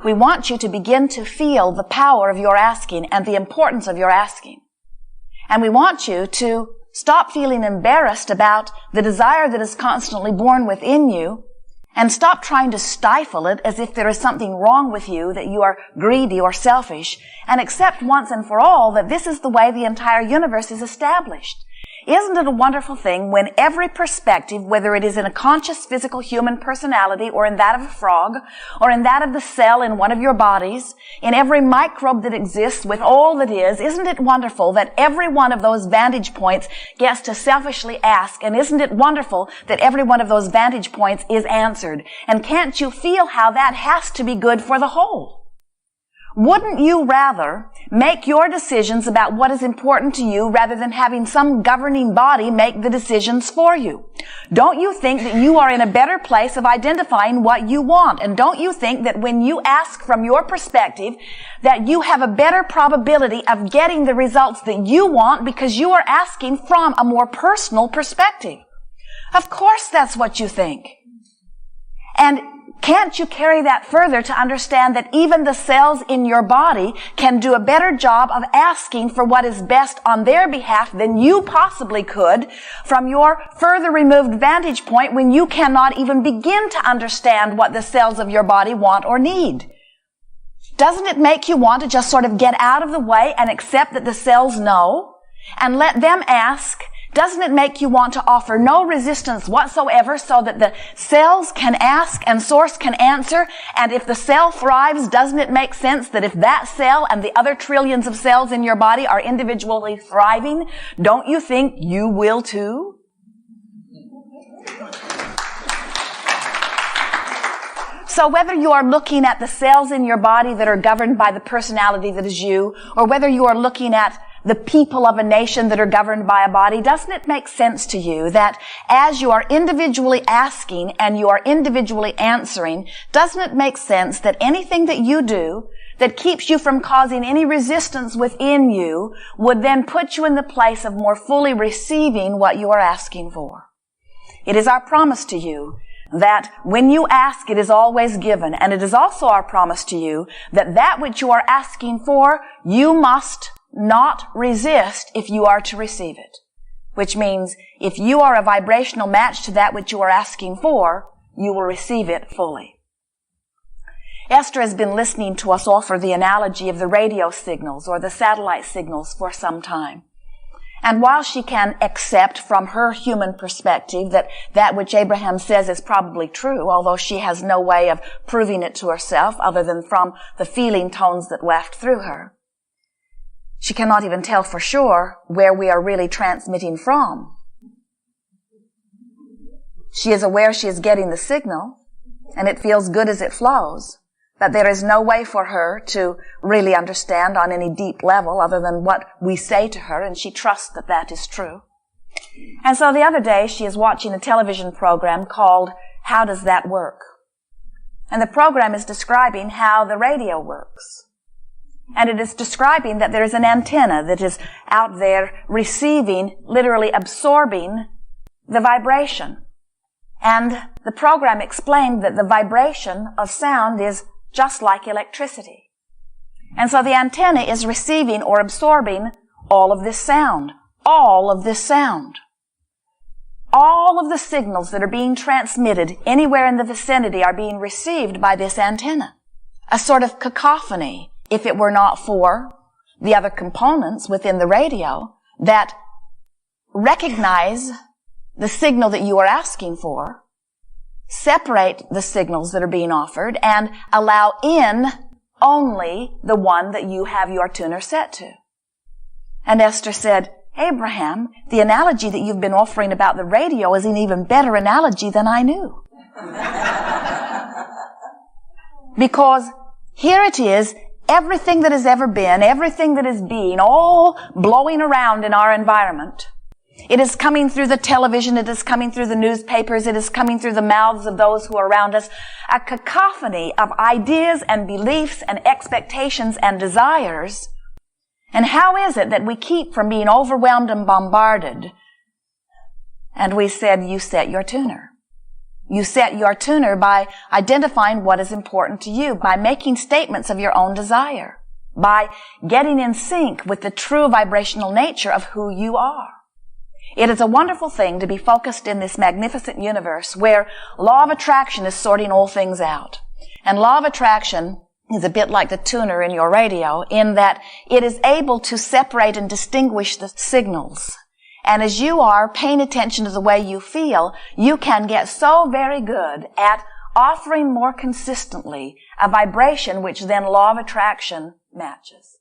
We want you to begin to feel the power of your asking and the importance of your asking. And we want you to stop feeling embarrassed about the desire that is constantly born within you, and stop trying to stifle it as if there is something wrong with you, that you are greedy or selfish, and accept once and for all that this is the way the entire universe is established. Isn't it a wonderful thing when every perspective, whether it is in a conscious physical human personality or in that of a frog or in that of the cell in one of your bodies, in every microbe that exists with all that is, isn't it wonderful that every one of those vantage points gets to selfishly ask, and isn't it wonderful that every one of those vantage points is answered? And can't you feel how that has to be good for the whole? Wouldn't you rather make your decisions about what is important to you rather than having some governing body make the decisions for you? Don't you think that you are in a better place of identifying what you want? And don't you think that when you ask from your perspective that you have a better probability of getting the results that you want because you are asking from a more personal perspective? Of course that's what you think. And can't you carry that further to understand that even the cells in your body can do a better job of asking for what is best on their behalf than you possibly could from your further removed vantage point when you cannot even begin to understand what the cells of your body want or need? Doesn't it make you want to just sort of get out of the way and accept that the cells know and let them ask? Doesn't it make you want to offer no resistance whatsoever so that the cells can ask and source can answer? And if the cell thrives, doesn't it make sense that if that cell and the other trillions of cells in your body are individually thriving, don't you think you will too? So whether you are looking at the cells in your body that are governed by the personality that is you, or whether you are looking at the people of a nation that are governed by a body, doesn't it make sense to you that as you are individually asking and you are individually answering, doesn't it make sense that anything that you do that keeps you from causing any resistance within you would then put you in the place of more fully receiving what you are asking for? It is our promise to you that when you ask, it is always given. And it is also our promise to you that that which you are asking for, you must not resist if you are to receive it. Which means if you are a vibrational match to that which you are asking for, you will receive it fully. Esther has been listening to us offer the analogy of the radio signals or the satellite signals for some time. And while she can accept from her human perspective that which Abraham says is probably true, although she has no way of proving it to herself other than from the feeling tones that waft through her, she cannot even tell for sure where we are really transmitting from. She is aware she is getting the signal, and it feels good as it flows, but there is no way for her to really understand on any deep level other than what we say to her, and she trusts that that is true. And so the other day she is watching a television program called How Does That Work? And the program is describing how the radio works. And it is describing that there is an antenna that is out there receiving, literally absorbing the vibration. And the program explained that the vibration of sound is just like electricity. And so the antenna is receiving or absorbing all of this sound. All of this sound. All of the signals that are being transmitted anywhere in the vicinity are being received by this antenna. A sort of cacophony, if it were not for the other components within the radio that recognize the signal that you are asking for, separate the signals that are being offered, and allow in only the one that you have your tuner set to. And Esther said, Abraham, the analogy that you've been offering about the radio is an even better analogy than I knew. Because here it is, everything that has ever been, everything that is being, all blowing around in our environment. It is coming through the television, it is coming through the newspapers, it is coming through the mouths of those who are around us. A cacophony of ideas and beliefs and expectations and desires. And how is it that we keep from being overwhelmed and bombarded? And we said, you set your tuner. You set your tuner by identifying what is important to you, by making statements of your own desire, by getting in sync with the true vibrational nature of who you are. It is a wonderful thing to be focused in this magnificent universe where law of attraction is sorting all things out. And law of attraction is a bit like the tuner in your radio in that it is able to separate and distinguish the signals. And as you are paying attention to the way you feel, you can get so very good at offering more consistently a vibration which then law of attraction matches.